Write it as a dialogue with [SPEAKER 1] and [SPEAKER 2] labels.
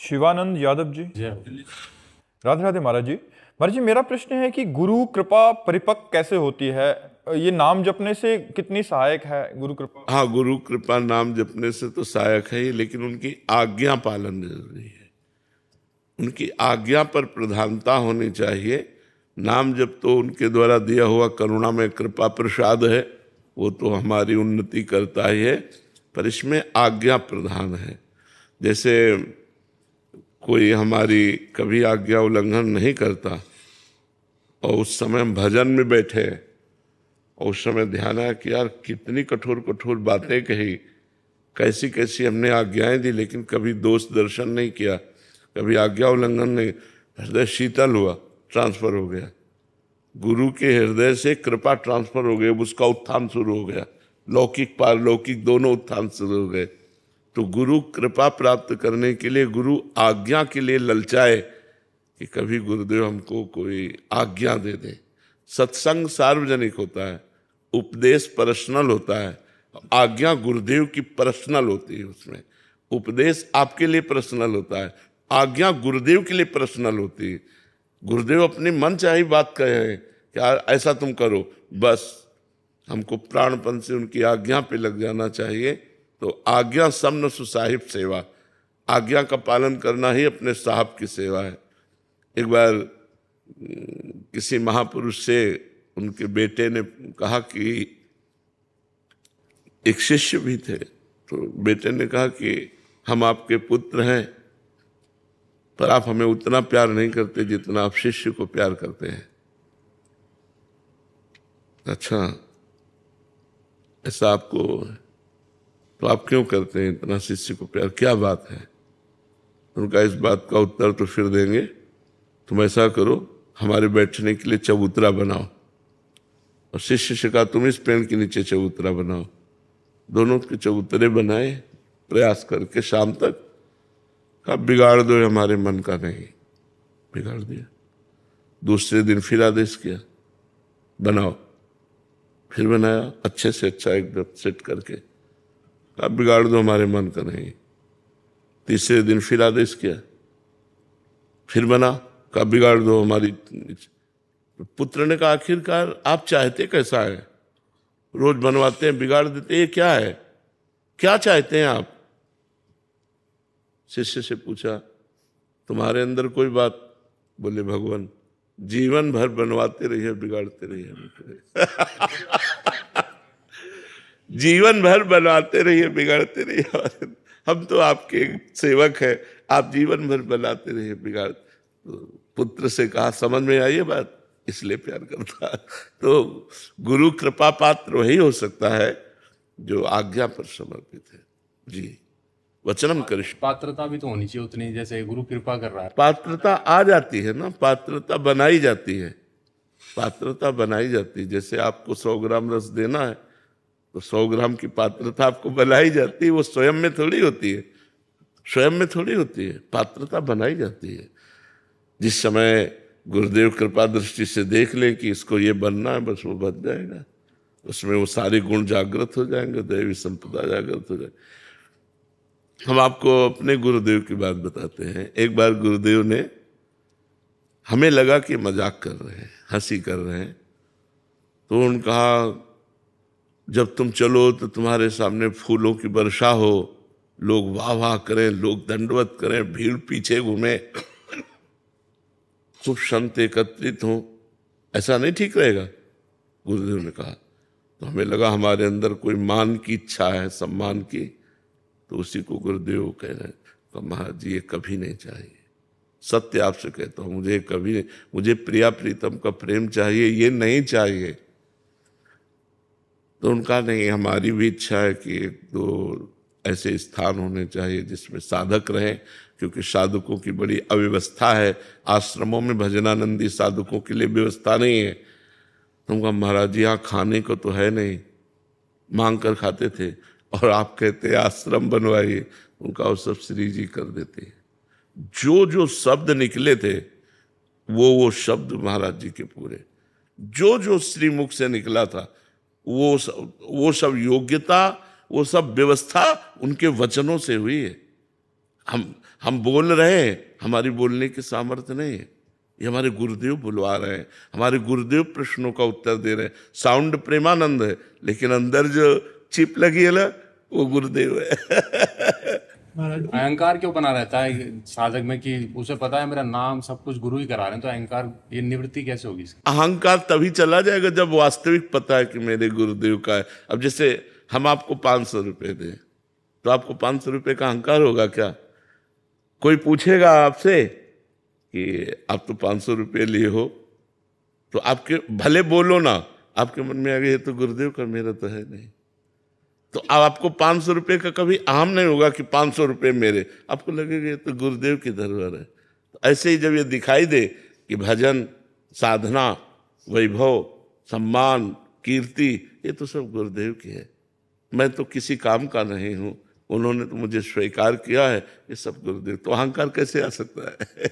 [SPEAKER 1] शिवानंद यादव जी।
[SPEAKER 2] जय
[SPEAKER 1] राधे राधे महाराज जी। महाराज जी, मेरा प्रश्न है कि गुरु कृपा परिपक्व कैसे होती है? ये नाम जपने से कितनी सहायक है गुरु कृपा?
[SPEAKER 3] हाँ, गुरु कृपा नाम जपने से तो सहायक है ही, लेकिन उनकी आज्ञा पालन जरूरी है। उनकी आज्ञा पर प्रधानता होनी चाहिए। नाम जप तो उनके द्वारा दिया हुआ करुणा में कृपा प्रसाद है, वो तो हमारी उन्नति करता ही है, पर इसमें आज्ञा प्रधान है। जैसे कोई हमारी कभी आज्ञा उल्लंघन नहीं करता और उस समय हम भजन में बैठे और उस समय ध्यान आया कि यार कितनी कठोर कठोर बातें कही, कैसी कैसी हमने आज्ञाएं दी, लेकिन कभी दोष दर्शन नहीं किया, कभी आज्ञा उल्लंघन नहीं। हृदय शीतल हुआ, ट्रांसफर हो गया, गुरु के हृदय से कृपा ट्रांसफर हो गया, उसका उत्थान शुरू हो गया, लौकिक पारलौकिक दोनों उत्थान शुरू हो गए। तो गुरु कृपा प्राप्त करने के लिए, गुरु आज्ञा के लिए ललचाए कि कभी गुरुदेव हमको कोई आज्ञा दे दे। सत्संग सार्वजनिक होता है, उपदेश पर्सनल होता है, आज्ञा गुरुदेव की पर्सनल होती है। उसमें उपदेश आपके लिए पर्सनल होता है, आज्ञा गुरुदेव के लिए पर्सनल होती है। गुरुदेव अपनी मन चाही बात कहे कि ऐसा तुम करो, बस हमको प्राणपन से उनकी आज्ञा पे लग जाना चाहिए। तो आज्ञा समन सुसाहिब सेवा, आज्ञा का पालन करना ही अपने साहब की सेवा है। एक बार किसी महापुरुष से उनके बेटे ने कहा कि एक शिष्य भी थे, तो बेटे ने कहा कि हम आपके पुत्र हैं, पर आप हमें उतना प्यार नहीं करते जितना आप शिष्य को प्यार करते हैं। अच्छा, ऐसा आपको, तो आप क्यों करते हैं इतना शिष्य को प्यार, क्या बात है? उनका इस बात का उत्तर तो फिर देंगे। तुम ऐसा करो, हमारे बैठने के लिए चबूतरा बनाओ, और शिष्य से कहा तुम इस पेड़ के नीचे चबूतरा बनाओ। दोनों के चबूतरे बनाए, प्रयास करके शाम तक। कहा बिगाड़ दो, हमारे मन का नहीं, बिगाड़ दिया। दूसरे दिन फिर आदेश किया बनाओ, फिर बनाया अच्छे से अच्छा एकदम सेट करके। कहा बिगाड़ दो, हमारे मन का नहीं। तीसरे दिन फिर आदेश किया, फिर बना, कहा बिगाड़ दो हमारी। पुत्र ने कहा आखिरकार आप चाहते कैसा है? रोज बनवाते हैं बिगाड़ देते, ये क्या है, क्या चाहते हैं आप? शिष्य से पूछा तुम्हारे अंदर कोई बात? बोले भगवान जीवन भर बनवाते रहिए बिगाड़ते रहिए। जीवन भर बनवाते रहिए बिगाड़ते रहिए, हम तो आपके सेवक हैं, आप जीवन भर बनाते रहिए बिगाड़। तो पुत्र से कहा समझ में आई ये बात, इसलिए प्यार करता। तो गुरु कृपा पात्र वही हो सकता है जो आज्ञा पर समर्पित है। जी, वचनम कृष्ण।
[SPEAKER 2] पात्रता भी तो होनी चाहिए उतनी, जैसे गुरु कृपा कर रहा है।
[SPEAKER 3] पात्रता आ जाती है ना, पात्रता बनाई जाती है, पात्रता बनाई जाती है। जैसे आपको 100 ग्राम रस देना है तो 100 ग्राम की पात्रता आपको बनाई जाती है, वो स्वयं में थोड़ी होती है, स्वयं में थोड़ी होती है, पात्रता बनाई जाती है। जिस समय गुरुदेव कृपा दृष्टि से देख ले कि इसको ये बनना है, बस वो बन जाएगा, उसमें वो सारे गुण जागृत हो जाएंगे, दैवी संपदा जागृत हो जाएगी। हम आपको अपने गुरुदेव की बात बताते हैं। एक बार गुरुदेव ने, हमें लगा कि मजाक कर रहे हैं, हंसी कर रहे हैं, तो उन्होंने कहा जब तुम चलो तो तुम्हारे सामने फूलों की वर्षा हो, लोग वाह वाह करें, लोग दंडवत करें, भीड़ पीछे घूमे, खूब संत एकत्रित हों, ऐसा नहीं ठीक रहेगा? गुरुदेव ने कहा। तो हमें लगा हमारे अंदर कोई मान की इच्छा है, सम्मान की, तो उसी को गुरुदेव कह रहे हैं। तो महाराज जी ये कभी नहीं चाहिए, सत्य आपसे कहता हूँ, मुझे कभी नहीं, मुझे प्रिया प्रीतम का प्रेम चाहिए, ये नहीं चाहिए। तो उनका नहीं, हमारी भी इच्छा है कि एक दो ऐसे स्थान होने चाहिए जिसमें साधक रहें, क्योंकि साधकों की बड़ी अव्यवस्था है, आश्रमों में भजनानंदी साधकों के लिए व्यवस्था नहीं है। तुमका महाराज जी यहाँ खाने को तो है नहीं, मांग कर खाते थे, और आप कहते आश्रम बनवाइए, उनका वो सब श्री जी कर देते हैं। जो जो शब्द निकले थे वो शब्द महाराज जी के पूरे, जो जो श्री मुख से निकला था वो सब योग्यता, वो सब व्यवस्था उनके वचनों से हुई है। हम बोल रहे हैं, हमारी बोलने की सामर्थ्य नहीं है, ये हमारे गुरुदेव बुलवा रहे हैं, हमारे गुरुदेव प्रश्नों का उत्तर दे रहे हैं। साउंड प्रेमानंद है, लेकिन अंदर जो चिप लगी है ना, वो गुरुदेव है।
[SPEAKER 2] अहंकार क्यों बना रहता है साधक में कि उसे पता है मेरा नाम सब कुछ गुरु ही करा रहे हैं, तो अहंकार ये निवृत्ति कैसे होगी इसकी?
[SPEAKER 3] अहंकार तभी चला जाएगा जब वास्तविक पता है कि मेरे गुरुदेव का है। अब जैसे हम आपको 500 रुपए दें, तो आपको 500 रुपए का अहंकार होगा क्या? कोई पूछेगा आपसे कि आप तो 500 रुपये लिए हो, तो आपके भले बोलो ना, आपके मन में आ गया ये तो गुरुदेव का, मेरा तो है नहीं। तो अब आपको 500 रुपये का कभी अहम नहीं होगा कि 500 रुपये मेरे, आपको लगेगा ये तो गुरुदेव की धरोहर है। तो ऐसे ही जब ये दिखाई दे कि भजन, साधना, वैभव, सम्मान, कीर्ति, ये तो सब गुरुदेव की है, मैं तो किसी काम का नहीं हूँ, उन्होंने तो मुझे स्वीकार किया है, ये सब गुरुदेव, तो अहंकार कैसे आ सकता है?